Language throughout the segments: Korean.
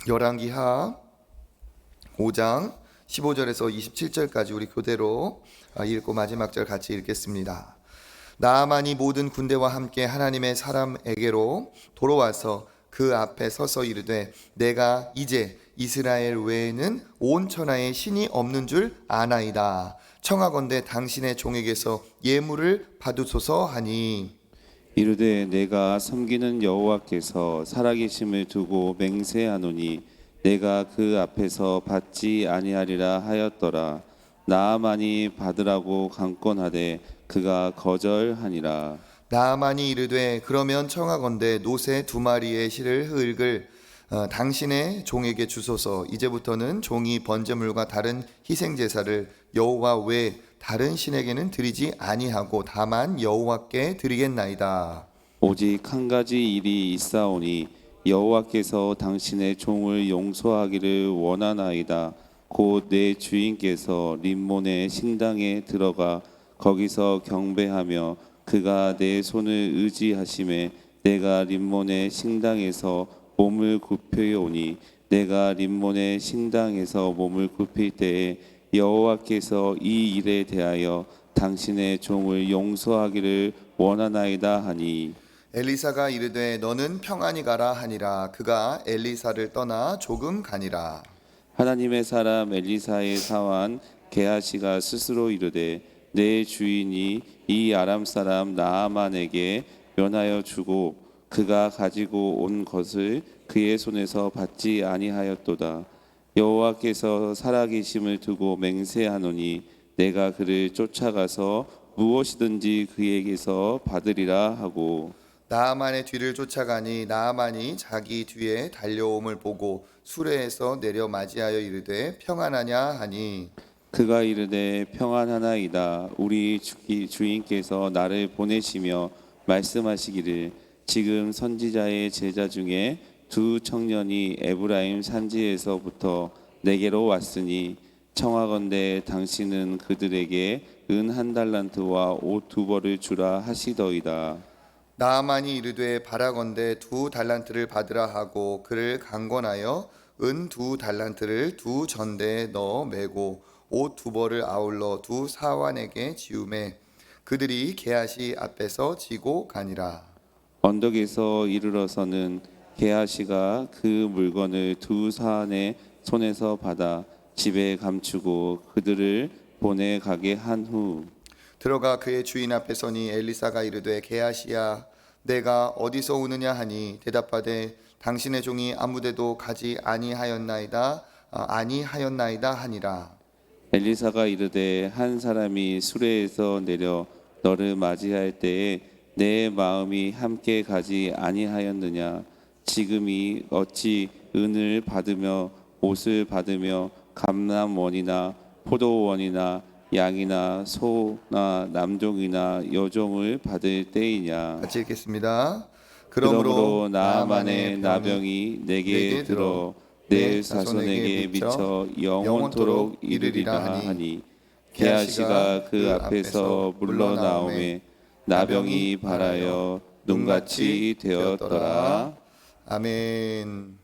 열왕기하 5장 15절에서 27절까지 우리 교대로 읽고 마지막 절 같이 읽겠습니다. 나아만이 모든 군대와 함께 하나님의 사람에게로 돌아와서 그 앞에 서서 이르되 내가 이제 이스라엘 외에는 온 천하에 신이 없는 줄 아나이다. 청하건대 당신의 종에게서 예물을 받으소서 하니 이르되 내가 섬기는 여호와께서 살아계심을 두고 맹세하노니 내가 그 앞에서 받지 아니하리라 하였더라. 나아만이 받으라고 강권하되 그가 거절하니라. 나아만이 이르되 그러면 청하건대 노새 2마리의 실을 흙을 당신의 종에게 주소서. 이제부터는 종이 번제물과 다른 희생제사를 여호와 외 다른 신에게는 드리지 아니하고 다만 여호와께 드리겠나이다. 오직 한 가지 일이 있사오니 여호와께서 당신의 종을 용서하기를 원하나이다. 곧 내 주인께서 림몬의 식당에 들어가 거기서 경배하며 그가 내 손을 의지하심에 내가 림몬의 식당에서 몸을 굽혀오니 내가 림몬의 식당에서 몸을 굽힐 때에 여호와께서 이 일에 대하여 당신의 종을 용서하기를 원하나이다 하니 엘리사가 이르되 너는 평안히 가라 하니라. 그가 엘리사를 떠나 조금 가니라. 하나님의 사람 엘리사의 사환 게하시가 스스로 이르되 내 주인이 이 아람 사람 나아만에게 면하여 주고 그가 가지고 온 것을 그의 손에서 받지 아니하였도다. 여호와께서 살아계심을 두고 맹세하노니 내가 그를 쫓아가서 무엇이든지 그에게서 받으리라 하고 나아만의 뒤를 쫓아가니 나아만이 자기 뒤에 달려옴을 보고 수레에서 내려 맞이하여 이르되 평안하냐 하니 그가 이르되 평안하나이다. 우리 주인께서 나를 보내시며 말씀하시기를 지금 선지자의 제자 중에 2 청년이 에브라임 산지에서부터 내게로 왔으니 청하건대 당신은 그들에게 은 1달란트와 옷 2벌을 주라 하시더이다. 나아만이 이르되 바라건대 2달란트를 받으라 하고 그를 강권하여 은 2달란트를 2전대에 넣어 매고 옷 2벌을 아울러 2 사환에게 지우매 그들이 게하시 앞에서 지고 가니라. 언덕에서 이르러서는 게하시가 그 물건을 2 사환의 손에서 받아 집에 감추고 그들을 보내 가게 한 후 들어가 그의 주인 앞에 서니 엘리사가 이르되 게하시야 내가 어디서 오느냐 하니 대답하되 당신의 종이 아무데도 가지 아니하였나이다 하니라. 엘리사가 이르되 한 사람이 수레에서 내려 너를 맞이할 때에 내 마음이 함께 가지 아니하였느냐. 지금이 어찌 은을 받으며 옷을 받으며 감람원이나 포도원이나 양이나 소나 남종이나 여종을 받을 때이냐. 같이 읽겠습니다. 그러므로 나아만의 나병이 내게 들어 내 자손에게 미쳐 영원토록 이르리라 하니 게하시가 그 앞에서 물러나오매 나병이 발하여 눈같이 되었더라. 아멘.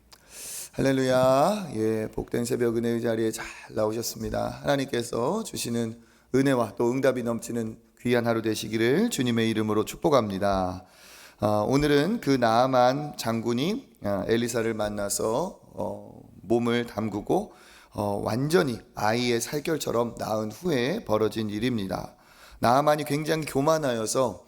할렐루야. 예, 복된 새벽 은혜의 자리에 잘 나오셨습니다. 하나님께서 주시는 은혜와 또 응답이 넘치는 귀한 하루 되시기를 주님의 이름으로 축복합니다. 오늘은 그 나아만 장군이 엘리사를 만나서 몸을 담그고 완전히 아이의 살결처럼 낳은 후에 벌어진 일입니다. 나아만이 굉장히 교만하여서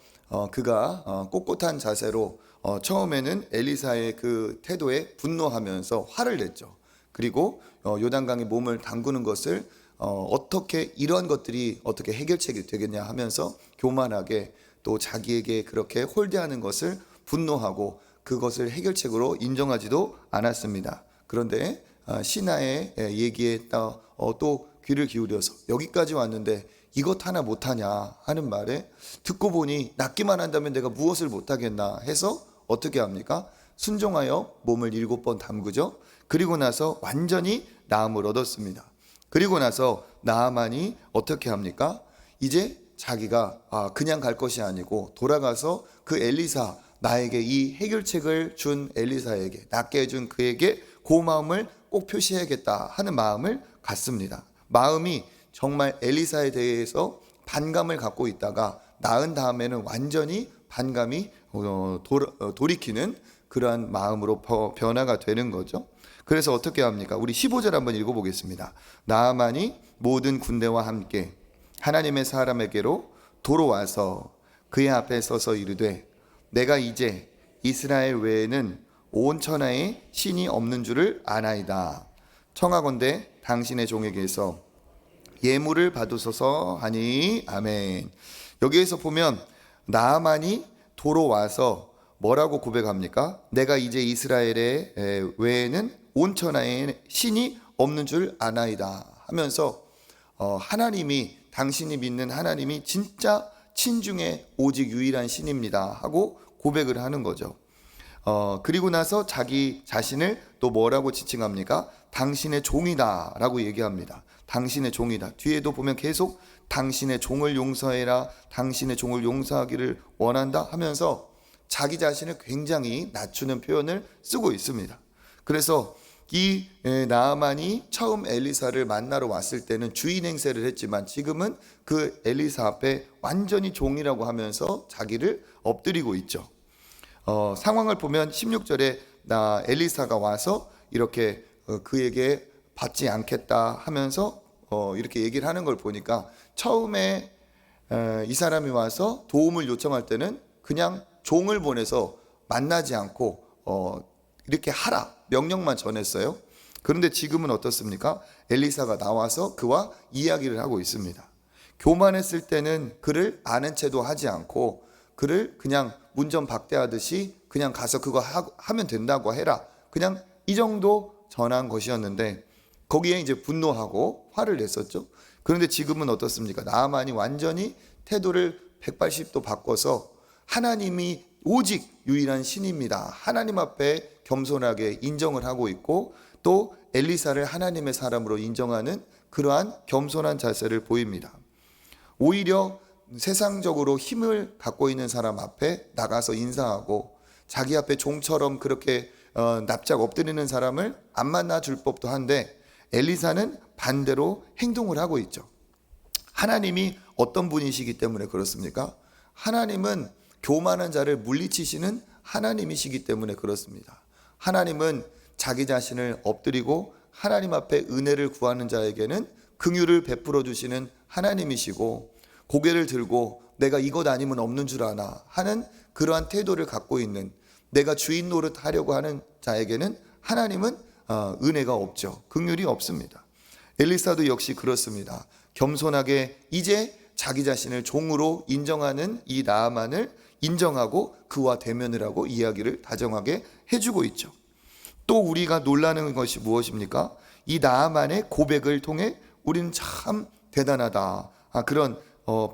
그가 꼿꼿한 자세로 처음에는 엘리사의 그 태도에 분노하면서 화를 냈죠. 그리고 요단강에 몸을 담그는 것을 어떻게 이런 것들이 어떻게 해결책이 되겠냐 하면서 교만하게 또 자기에게 그렇게 홀대하는 것을 분노하고 그것을 해결책으로 인정하지도 않았습니다. 그런데 신하의 얘기에 또 귀를 기울여서 여기까지 왔는데 이것 하나 못하냐 하는 말에 듣고 보니 낫기만 한다면 내가 무엇을 못하겠나 해서 어떻게 합니까? 순종하여 몸을 7번 담그죠. 그리고 나서 완전히 나음을 얻었습니다. 그리고 나서 나아만이 어떻게 합니까? 이제 자기가 그냥 갈 것이 아니고 돌아가서 그 엘리사 나에게 이 해결책을 준 엘리사에게, 낫게 해준 그에게 고마움을 꼭 표시해야겠다 하는 마음을 갖습니다. 마음이 정말 엘리사에 대해서 반감을 갖고 있다가 나은 다음에는 완전히 반감이 돌이키는 그러한 마음으로 변화가 되는 거죠. 그래서 어떻게 합니까? 우리 15절 한번 읽어보겠습니다. 나아만이 모든 군대와 함께 하나님의 사람에게로 돌아와서 그의 앞에 서서 이르되 내가 이제 이스라엘 외에는 온 천하에 신이 없는 줄을 아나이다. 청하건대 당신의 종에게서 예물을 받으소서 하니. 아멘. 여기에서 보면 나아만이 돌아와서 뭐라고 고백합니까? 내가 이제 이스라엘의 외에는 온 천하에 신이 없는 줄 아나이다 하면서 하나님이, 당신이 믿는 하나님이 진짜 친중에 오직 유일한 신입니다 하고 고백을 하는 거죠. 그리고 나서 자기 자신을 또 뭐라고 지칭합니까? 당신의 종이다 라고 얘기합니다. 당신의 종이다. 뒤에도 보면 계속 당신의 종을 용서해라, 당신의 종을 용서하기를 원한다 하면서 자기 자신을 굉장히 낮추는 표현을 쓰고 있습니다. 그래서 이 나아만이 처음 엘리사를 만나러 왔을 때는 주인 행세를 했지만 지금은 그 엘리사 앞에 완전히 종이라고 하면서 자기를 엎드리고 있죠. 상황을 보면 16절에 엘리사가 와서 이렇게 그에게 받지 않겠다 하면서 이렇게 얘기를 하는 걸 보니까 처음에 이 사람이 와서 도움을 요청할 때는 그냥 종을 보내서 만나지 않고 이렇게 하라 명령만 전했어요. 그런데 지금은 어떻습니까? 엘리사가 나와서 그와 이야기를 하고 있습니다. 교만했을 때는 그를 아는 채도 하지 않고 그를 그냥 문전박대하듯이 그냥 가서 그거 하면 된다고 해라, 그냥 이 정도 전한 것이었는데 거기에 이제 분노하고 화를 냈었죠. 그런데 지금은 어떻습니까? 나아만이 완전히 태도를 180도 바꿔서 하나님이 오직 유일한 신입니다, 하나님 앞에 겸손하게 인정을 하고 있고 또 엘리사를 하나님의 사람으로 인정하는 그러한 겸손한 자세를 보입니다. 오히려 세상적으로 힘을 갖고 있는 사람 앞에 나가서 인사하고 자기 앞에 종처럼 그렇게 납작 엎드리는 사람을 안 만나 줄 법도 한데 엘리사는 반대로 행동을 하고 있죠. 하나님이 어떤 분이시기 때문에 그렇습니까? 하나님은 교만한 자를 물리치시는 하나님이시기 때문에 그렇습니다. 하나님은 자기 자신을 엎드리고 하나님 앞에 은혜를 구하는 자에게는 긍휼을 베풀어 주시는 하나님이시고 고개를 들고 내가 이것 아니면 없는 줄 아나 하는 그러한 태도를 갖고 있는, 내가 주인 노릇 하려고 하는 자에게는 하나님은 은혜가 없죠. 긍휼이 없습니다. 엘리사도 역시 그렇습니다. 겸손하게 이제 자기 자신을 종으로 인정하는 이 나아만을 인정하고 그와 대면을 하고 이야기를 다정하게 해주고 있죠. 또 우리가 놀라는 것이 무엇입니까? 이 나아만의 고백을 통해 우리는 참 대단하다, 그런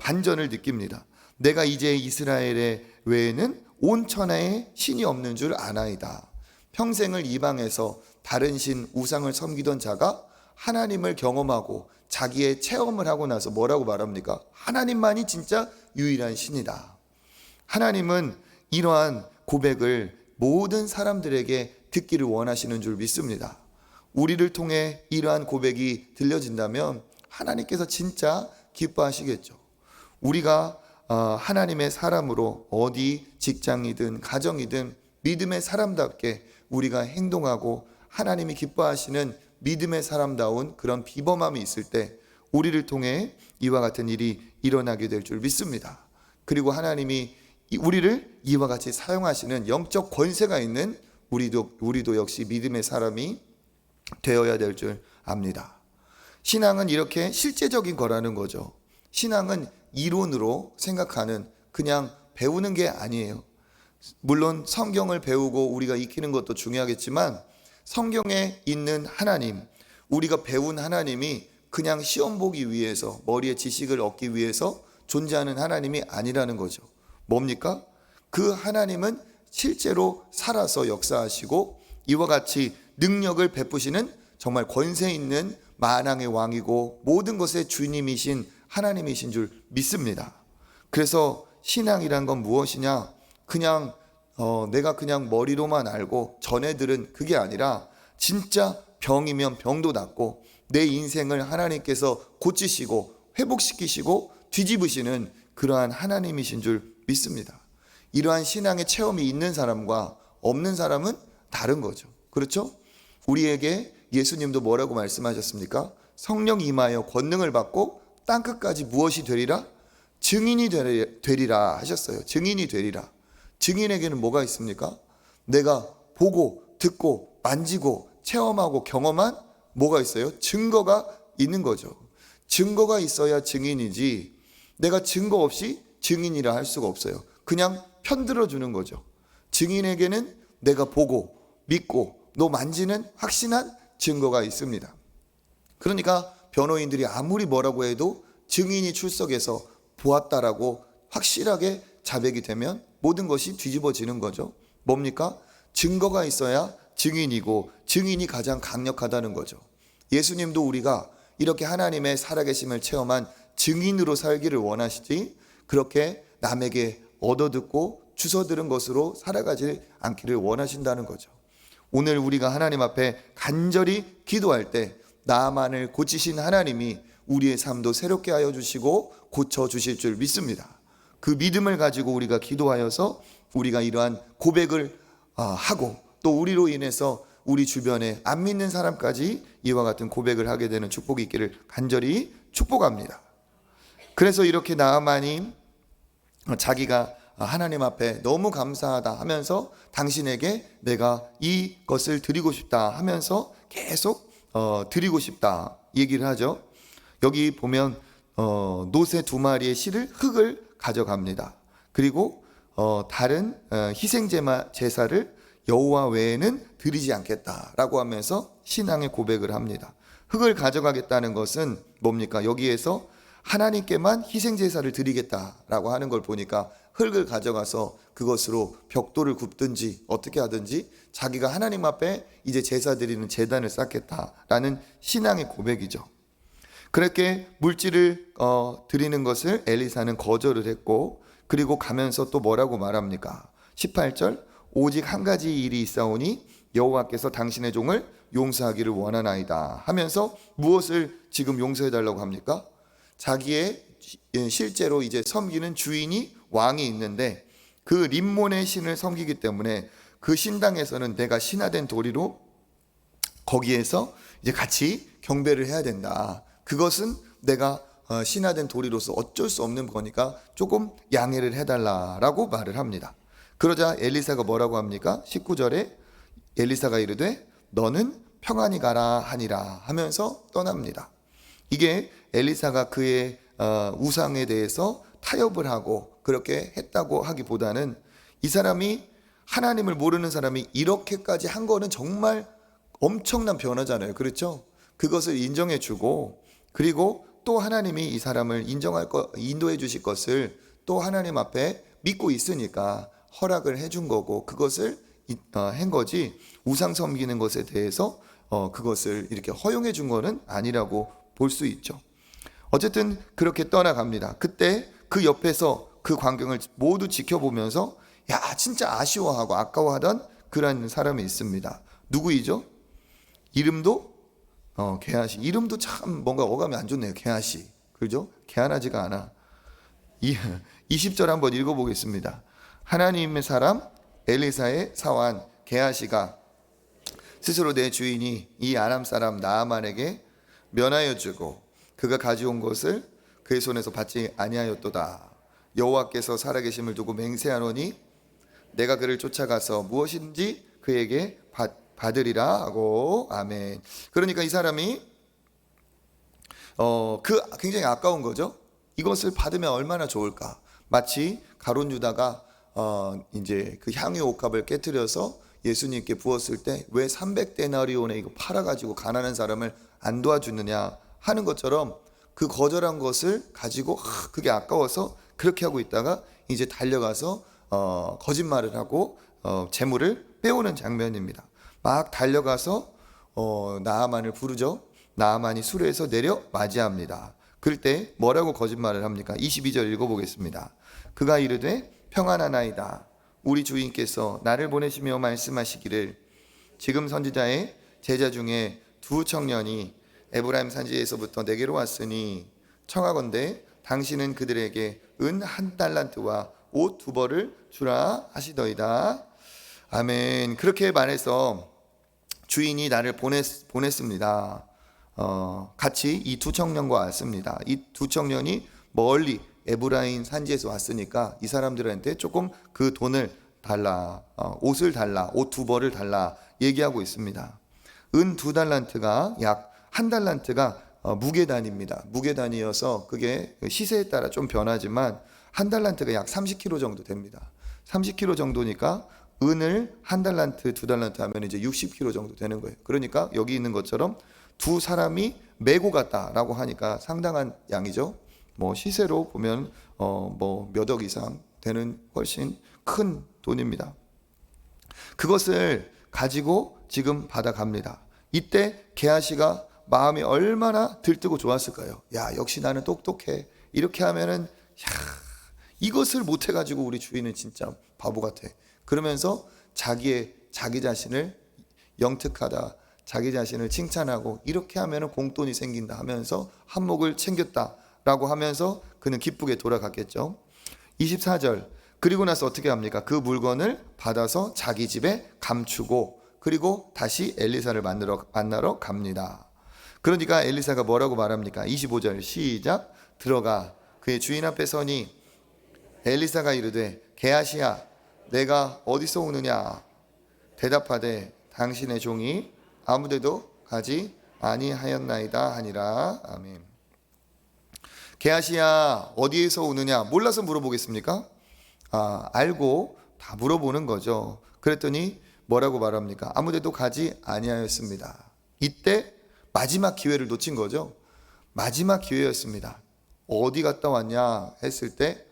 반전을 느낍니다. 내가 이제 이스라엘의 외에는 온 천하에 신이 없는 줄 아나이다. 평생을 이방에서 다른 신 우상을 섬기던 자가 하나님을 경험하고 자기의 체험을 하고 나서 뭐라고 말합니까? 하나님만이 진짜 유일한 신이다. 하나님은 이러한 고백을 모든 사람들에게 듣기를 원하시는 줄 믿습니다. 우리를 통해 이러한 고백이 들려진다면 하나님께서 진짜 기뻐하시겠죠. 우리가 하나님의 사람으로 어디 직장이든 가정이든 믿음의 사람답게 우리가 행동하고 하나님이 기뻐하시는 믿음의 사람다운 그런 비범함이 있을 때 우리를 통해 이와 같은 일이 일어나게 될 줄 믿습니다. 그리고 하나님이 우리를 이와 같이 사용하시는 영적 권세가 있는 우리도 역시 믿음의 사람이 되어야 될 줄 압니다. 신앙은 이렇게 실제적인 거라는 거죠. 신앙은 이론으로 생각하는, 그냥 배우는 게 아니에요. 물론 성경을 배우고 우리가 익히는 것도 중요하겠지만 성경에 있는 하나님, 우리가 배운 하나님이 그냥 시험 보기 위해서, 머리에 지식을 얻기 위해서 존재하는 하나님이 아니라는 거죠. 뭡니까? 그 하나님은 실제로 살아서 역사하시고 이와 같이 능력을 베푸시는 정말 권세 있는 만왕의 왕이고 모든 것의 주님이신 하나님이신 줄 믿습니다. 그래서 신앙이란 건 무엇이냐? 그냥 내가 그냥 머리로만 알고 전애들은 그게 아니라 진짜 병이면 병도 낫고 내 인생을 하나님께서 고치시고 회복시키시고 뒤집으시는 그러한 하나님이신 줄 믿습니다. 이러한 신앙의 체험이 있는 사람과 없는 사람은 다른 거죠. 그렇죠? 우리에게 예수님도 뭐라고 말씀하셨습니까? 성령 임하여 권능을 받고 땅끝까지 무엇이 되리라? 증인이 되리라 하셨어요. 증인이 되리라. 증인에게는 뭐가 있습니까? 내가 보고 듣고 만지고 체험하고 경험한 뭐가 있어요? 증거가 있는 거죠. 증거가 있어야 증인이지 내가 증거 없이 증인이라 할 수가 없어요. 그냥 편들어 주는 거죠. 증인에게는 내가 보고 믿고 너 만지는 확신한 증거가 있습니다. 그러니까 변호인들이 아무리 뭐라고 해도 증인이 출석해서 보았다라고 확실하게 자백이 되면 모든 것이 뒤집어지는 거죠. 뭡니까? 증거가 있어야 증인이고 증인이 가장 강력하다는 거죠. 예수님도 우리가 이렇게 하나님의 살아계심을 체험한 증인으로 살기를 원하시지 그렇게 남에게 얻어듣고 주워들은 것으로 살아가지 않기를 원하신다는 거죠. 오늘 우리가 하나님 앞에 간절히 기도할 때 나만을 고치신 하나님이 우리의 삶도 새롭게 하여 주시고 고쳐주실 줄 믿습니다. 그 믿음을 가지고 우리가 기도하여서 우리가 이러한 고백을 하고 또 우리로 인해서 우리 주변에 안 믿는 사람까지 이와 같은 고백을 하게 되는 축복이 있기를 간절히 축복합니다. 그래서 이렇게 나아만이 자기가 하나님 앞에 너무 감사하다 하면서 당신에게 내가 이것을 드리고 싶다 하면서 계속 드리고 싶다 얘기를 하죠. 여기 보면 노새 2마리의 흙을 가져갑니다. 그리고 다른 희생 제사를 여호와 외에는 드리지 않겠다라고 하면서 신앙의 고백을 합니다. 흙을 가져가겠다는 것은 뭡니까? 여기에서 하나님께만 희생 제사를 드리겠다라고 하는 걸 보니까 흙을 가져가서 그것으로 벽돌을 굽든지 어떻게 하든지 자기가 하나님 앞에 이제 제사 드리는 제단을 쌓겠다라는 신앙의 고백이죠. 그렇게 물질을 드리는 것을 엘리사는 거절을 했고 그리고 가면서 또 뭐라고 말합니까? 18절 오직 한 가지 일이 있사오니 여호와께서 당신의 종을 용서하기를 원하나이다 하면서 무엇을 지금 용서해달라고 합니까? 자기의 실제로 이제 섬기는 주인이 왕이 있는데 그 림몬의 신을 섬기기 때문에 그 신당에서는 내가 신화된 도리로 거기에서 이제 같이 경배를 해야 된다. 그것은 내가 신화된 도리로서 어쩔 수 없는 거니까 조금 양해를 해달라라고 말을 합니다. 그러자 엘리사가 뭐라고 합니까? 19절에 엘리사가 이르되 너는 평안히 가라 하니라 하면서 떠납니다. 이게 엘리사가 그의 우상에 대해서 타협을 하고 그렇게 했다고 하기보다는 이 사람이 하나님을 모르는 사람이 이렇게까지 한 거는 정말 엄청난 변화잖아요. 그렇죠? 그것을 인정해 주고 그리고 또 하나님이 이 사람을 인도해 주실 것을 또 하나님 앞에 믿고 있으니까 허락을 해준 거고 그것을 한 거지 우상 섬기는 것에 대해서 그것을 이렇게 허용해 준 거는 아니라고 볼 수 있죠. 어쨌든 그렇게 떠나갑니다. 그때 그 옆에서 그 광경을 모두 지켜보면서 야 진짜 아쉬워하고 아까워하던 그런 사람이 있습니다. 누구이죠? 이름도 게하시. 이름도 참 뭔가 어감이 안 좋네요. 게하시. 그죠? 게하나지가 않아. 20절 한번 읽어보겠습니다. 하나님의 사람 엘리사의 사환 게하시가 스스로 내 주인이 이 아람 사람 나아만에게 면하여 주고 그가 가져온 것을 그의 손에서 받지 아니하였도다. 여호와께서 살아계심을 두고 맹세하노니 내가 그를 쫓아가서 무엇인지 그에게 받으리라 하고 아멘. 그러니까 이 사람이 굉장히 아까운 거죠. 이것을 받으면 얼마나 좋을까. 마치 가룟 유다가 이제 그 향유 옥합을 깨뜨려서 예수님께 부었을 때 왜 300데나리온에 이거 팔아가지고 가난한 사람을 안 도와주느냐 하는 것처럼 그 거절한 것을 가지고 그게 아까워서 그렇게 하고 있다가 이제 달려가서 거짓말을 하고 재물을 빼오는 장면입니다. 막 달려가서 나아만을 부르죠. 나아만이 수레에서 내려 맞이합니다. 그럴 때 뭐라고 거짓말을 합니까? 22절 읽어보겠습니다. 그가 이르되 평안하나이다. 우리 주인께서 나를 보내시며 말씀하시기를 지금 선지자의 제자 중에 두 청년이 에브라임 산지에서부터 내게로 왔으니 청하건대 당신은 그들에게 은 1달란트와 옷 2벌을 주라 하시더이다. 아멘. 그렇게 말해서 주인이 나를 보냈습니다. 같이 이 두 청년과 왔습니다. 이 두 청년이 멀리 에브라임 산지에서 왔으니까 이 사람들한테 조금 그 돈을 달라, 옷을 달라, 옷 2벌을 달라 얘기하고 있습니다. 은 2달란트가 약 1달란트가 무게단입니다. 무게단이어서 그게 시세에 따라 좀 변하지만 1달란트가 약 30kg 정도 됩니다. 30kg 정도니까 은을 1달란트, 2달란트 하면 이제 60kg 정도 되는 거예요. 그러니까 여기 있는 것처럼 두 사람이 메고 갔다라고 하니까 상당한 양이죠. 뭐 시세로 보면 뭐 몇 억 이상 되는 훨씬 큰 돈입니다. 그것을 가지고 지금 받아갑니다. 이때 게하시가 마음이 얼마나 들뜨고 좋았을까요? 야, 역시 나는 똑똑해. 이렇게 하면은 이것을 못 해가지고 우리 주인은 진짜 바보 같아. 그러면서 자기 자신을 영특하다, 자기 자신을 칭찬하고 이렇게 하면은 공돈이 생긴다 하면서 한몫을 챙겼다라고 하면서 그는 기쁘게 돌아갔겠죠. 24절. 그리고 나서 어떻게 합니까? 그 물건을 받아서 자기 집에 감추고 그리고 다시 엘리사를 만나러 갑니다. 그러니까 엘리사가 뭐라고 말합니까? 25절 시작. 들어가 그의 주인 앞에 서니 엘리사가 이르되 게하시야 내가 어디서 오느냐? 대답하되 당신의 종이 아무데도 가지 아니하였나이다 하니라. 아멘. 게하시야 어디에서 오느냐? 몰라서 물어보겠습니까? 알고 다 물어보는 거죠. 그랬더니 뭐라고 말합니까? 아무데도 가지 아니하였습니다. 이때 마지막 기회를 놓친 거죠. 마지막 기회였습니다. 어디 갔다 왔냐 했을 때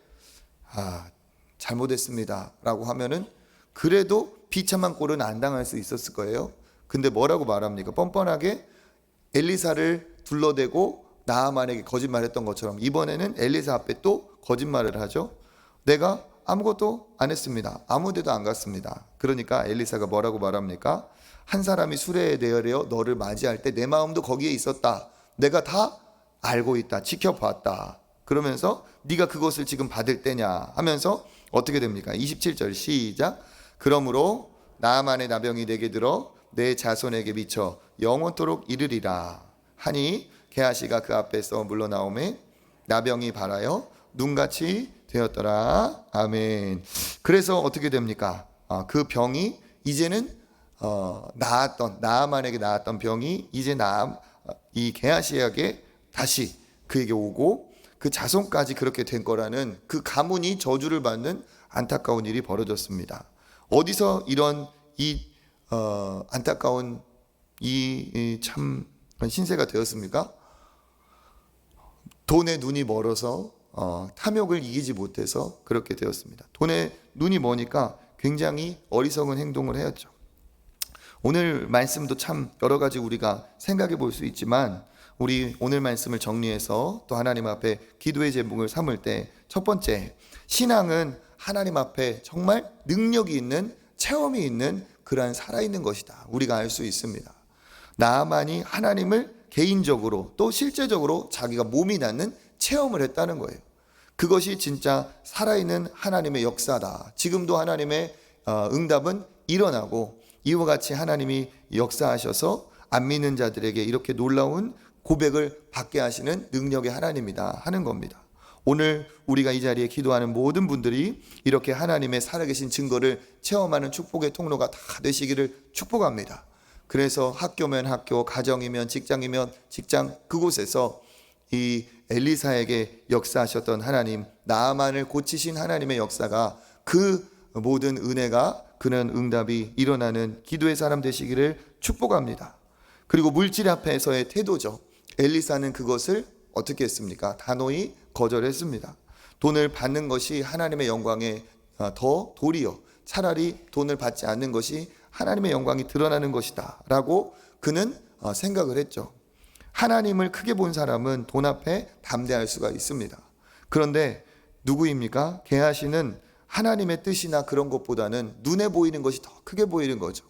잘못했습니다 라고 하면은 그래도 비참한 꼴은 안 당할 수 있었을 거예요. 근데 뭐라고 말합니까? 뻔뻔하게 엘리사를 둘러대고 나아만에게 거짓말했던 것처럼 이번에는 엘리사 앞에 또 거짓말을 하죠. 내가 아무것도 안 했습니다. 아무데도 안 갔습니다. 그러니까 엘리사가 뭐라고 말합니까? 한 사람이 수레에 내려 너를 맞이할 때 내 마음도 거기에 있었다. 내가 다 알고 있다. 지켜봤다. 그러면서 네가 그것을 지금 받을 때냐 하면서 어떻게 됩니까? 27절 시작. 그러므로 나아만의 나병이 내게 들어 내 자손에게 미쳐 영원토록 이르리라 하니 게하시가 그 앞에서 물러나오매 나병이 발하여 눈같이 되었더라. 아멘. 그래서 어떻게 됩니까? 그 병이 이제는 나아만에게 나았던 병이 이제 이 게하시에게 다시 그에게 오고 그 자손까지 그렇게 된 거라는 그 가문이 저주를 받는 안타까운 일이 벌어졌습니다. 어디서 이런 안타까운 참 신세가 되었습니까? 돈에 눈이 멀어서 탐욕을 이기지 못해서 그렇게 되었습니다. 돈에 눈이 머니까 굉장히 어리석은 행동을 해왔죠. 오늘 말씀도 참 여러 가지 우리가 생각해 볼 수 있지만 우리 오늘 말씀을 정리해서 또 하나님 앞에 기도의 제목을 삼을 때 첫 번째, 신앙은 하나님 앞에 정말 능력이 있는 체험이 있는 그러한 살아있는 것이다. 우리가 알 수 있습니다. 나아만이 하나님을 개인적으로 또 실제적으로 자기가 몸이 닿는 체험을 했다는 거예요. 그것이 진짜 살아있는 하나님의 역사다. 지금도 하나님의 응답은 일어나고 이와 같이 하나님이 역사하셔서 안 믿는 자들에게 이렇게 놀라운 고백을 받게 하시는 능력의 하나님이다 하는 겁니다. 오늘 우리가 이 자리에 기도하는 모든 분들이 이렇게 하나님의 살아계신 증거를 체험하는 축복의 통로가 다 되시기를 축복합니다. 그래서 학교면 학교, 가정이면 직장이면 직장, 그곳에서 이 엘리사에게 역사하셨던 하나님, 나아만을 고치신 하나님의 역사가 그 모든 은혜가 그런 응답이 일어나는 기도의 사람 되시기를 축복합니다. 그리고 물질 앞에서의 태도죠. 엘리사는 그것을 어떻게 했습니까? 단호히 거절했습니다. 돈을 받는 것이 하나님의 영광에 더 도리어 차라리 돈을 받지 않는 것이 하나님의 영광이 드러나는 것이다 라고 그는 생각을 했죠. 하나님을 크게 본 사람은 돈 앞에 담대할 수가 있습니다. 그런데 누구입니까? 게하시는 하나님의 뜻이나 그런 것보다는 눈에 보이는 것이 더 크게 보이는 거죠.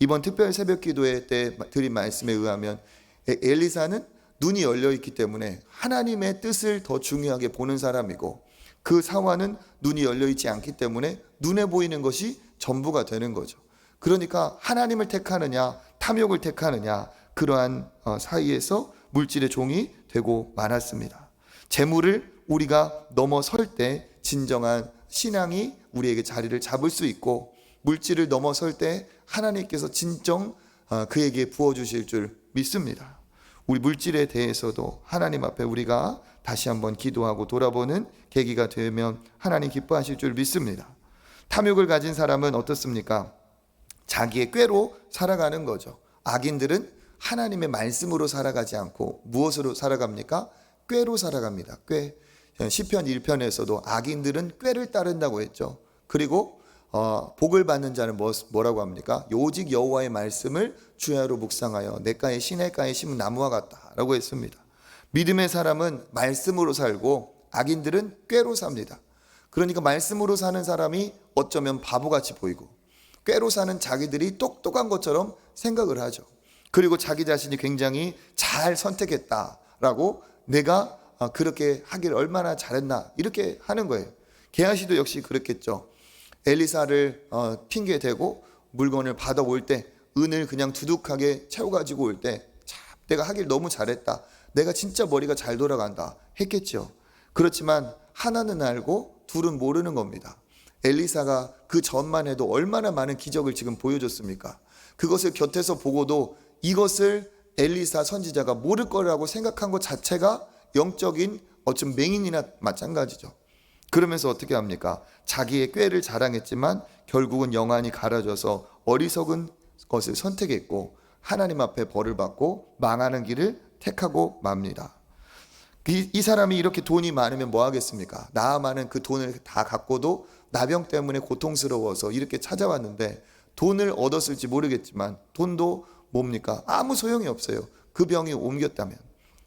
이번 특별 새벽 기도회 때 드린 말씀에 의하면 엘리사는 눈이 열려 있기 때문에 하나님의 뜻을 더 중요하게 보는 사람이고, 그 사환은 눈이 열려 있지 않기 때문에 눈에 보이는 것이 전부가 되는 거죠. 그러니까 하나님을 택하느냐 탐욕을 택하느냐, 그러한 사이에서 물질의 종이 되고 말았습니다. 재물을 우리가 넘어설 때 진정한 신앙이 우리에게 자리를 잡을 수 있고, 물질을 넘어설 때 하나님께서 진정 그에게 부어주실 줄 믿습니다. 우리 물질에 대해서도 하나님 앞에 우리가 다시 한번 기도하고 돌아보는 계기가 되면 하나님 기뻐하실 줄 믿습니다. 탐욕을 가진 사람은 어떻습니까? 자기의 꾀로 살아가는 거죠. 악인들은 하나님의 말씀으로 살아가지 않고 무엇으로 살아갑니까? 꾀로 살아갑니다. 꾀. 시편 1편에서도 악인들은 꾀를 따른다고 했죠. 그리고 복을 받는 자는 뭐라고 합니까? 오직 여호와의 말씀을 주야로 묵상하여 냇가에 시냇가에 심은 나무와 같다라고 했습니다. 믿음의 사람은 말씀으로 살고 악인들은 꾀로 삽니다. 그러니까 말씀으로 사는 사람이 어쩌면 바보같이 보이고, 꾀로 사는 자기들이 똑똑한 것처럼 생각을 하죠. 그리고 자기 자신이 굉장히 잘 선택했다라고, 내가 그렇게 하길 얼마나 잘했나 이렇게 하는 거예요. 게하시도 역시 그렇겠죠. 엘리사를 핑계대고 물건을 받아올 때, 은을 그냥 두둑하게 채워가지고 올 때, 내가 하길 너무 잘했다, 내가 진짜 머리가 잘 돌아간다 했겠죠. 그렇지만 하나는 알고 둘은 모르는 겁니다. 엘리사가 그 전만 해도 얼마나 많은 기적을 지금 보여줬습니까? 그것을 곁에서 보고도 이것을 엘리사 선지자가 모를 거라고 생각한 것 자체가 영적인 어쩜 맹인이나 마찬가지죠. 그러면서 어떻게 합니까? 자기의 꾀를 자랑했지만 결국은 영안이 가려져서 어리석은 것을 선택했고, 하나님 앞에 벌을 받고 망하는 길을 택하고 맙니다. 이 사람이 이렇게 돈이 많으면 뭐 하겠습니까? 나아만은 그 돈을 다 갖고도 나병 때문에 고통스러워서 이렇게 찾아왔는데, 돈을 얻었을지 모르겠지만 돈도 뭡니까? 아무 소용이 없어요. 그 병이 옮겼다면.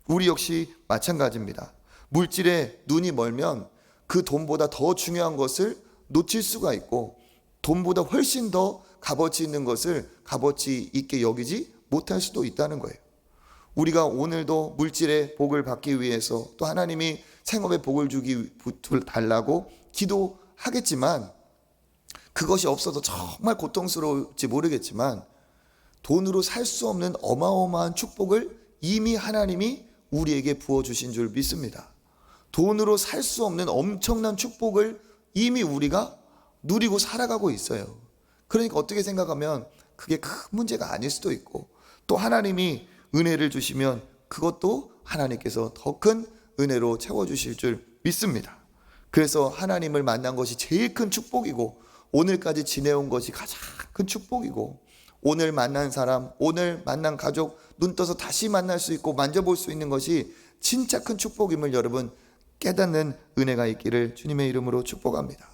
우리 역시 마찬가지입니다. 물질에 눈이 멀면 그 돈보다 더 중요한 것을 놓칠 수가 있고, 돈보다 훨씬 더 값어치 있는 것을 값어치 있게 여기지 못할 수도 있다는 거예요. 우리가 오늘도 물질의 복을 받기 위해서, 또 하나님이 생업의 복을 주기 달라고 기도하겠지만, 그것이 없어서 정말 고통스러울지 모르겠지만 돈으로 살 수 없는 어마어마한 축복을 이미 하나님이 우리에게 부어주신 줄 믿습니다. 돈으로 살 수 없는 엄청난 축복을 이미 우리가 누리고 살아가고 있어요. 그러니까 어떻게 생각하면 그게 큰 문제가 아닐 수도 있고, 또 하나님이 은혜를 주시면 그것도 하나님께서 더 큰 은혜로 채워주실 줄 믿습니다. 그래서 하나님을 만난 것이 제일 큰 축복이고, 오늘까지 지내온 것이 가장 큰 축복이고, 오늘 만난 사람, 오늘 만난 가족, 눈 떠서 다시 만날 수 있고 만져볼 수 있는 것이 진짜 큰 축복임을 여러분 깨닫는 은혜가 있기를 주님의 이름으로 축복합니다.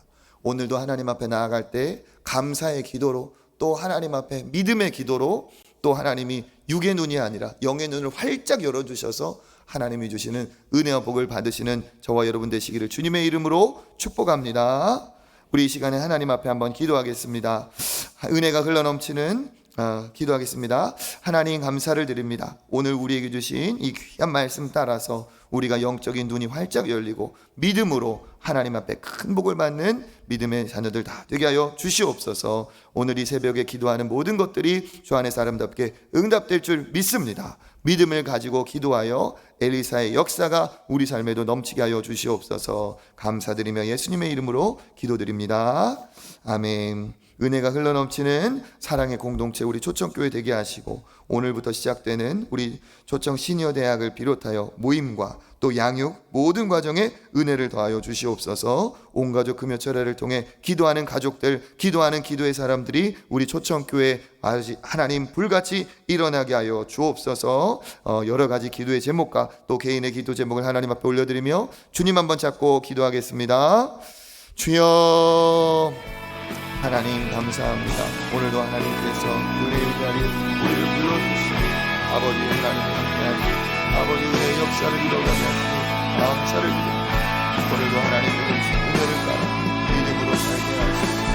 오늘도 하나님 앞에 나아갈 때 감사의 기도로, 또 하나님 앞에 믿음의 기도로, 또 하나님이 육의 눈이 아니라 영의 눈을 활짝 열어주셔서 하나님이 주시는 은혜와 복을 받으시는 저와 여러분 되시기를 주님의 이름으로 축복합니다. 우리 이 시간에 하나님 앞에 한번 기도하겠습니다. 은혜가 흘러넘치는 기도하겠습니다. 하나님 감사를 드립니다. 오늘 우리에게 주신 이 귀한 말씀 따라서 우리가 영적인 눈이 활짝 열리고 믿음으로 하나님 앞에 큰 복을 받는 믿음의 자녀들 다 되게 하여 주시옵소서. 오늘 이 새벽에 기도하는 모든 것들이 주 안에서 아름답게 응답될 줄 믿습니다. 믿음을 가지고 기도하여 엘리사의 역사가 우리 삶에도 넘치게 하여 주시옵소서. 감사드리며 예수님의 이름으로 기도드립니다. 아멘. 은혜가 흘러넘치는 사랑의 공동체 우리 초청교회 되게 하시고, 오늘부터 시작되는 우리 초청 시니어대학을 비롯하여 모임과 또 양육 모든 과정에 은혜를 더하여 주시옵소서. 온 가족 금요철회를 통해 기도하는 가족들, 기도하는 기도의 사람들이 우리 초청교회 하나님 불같이 일어나게 하여 주옵소서. 여러 가지 기도의 제목과 또 개인의 기도 제목을 하나님 앞에 올려드리며 주님 한번 잡고 기도하겠습니다. 주여 하나님 감사합니다. 오늘도 하나님께서 은혜의 자리에 우리를 불러주시고 아버지 하나님 함께하시고 아버지 은혜의 역사를 이뤄가며 감사를 드립니다. 오늘도 하나님의 은혜를 따라 믿음으로 살게 하시고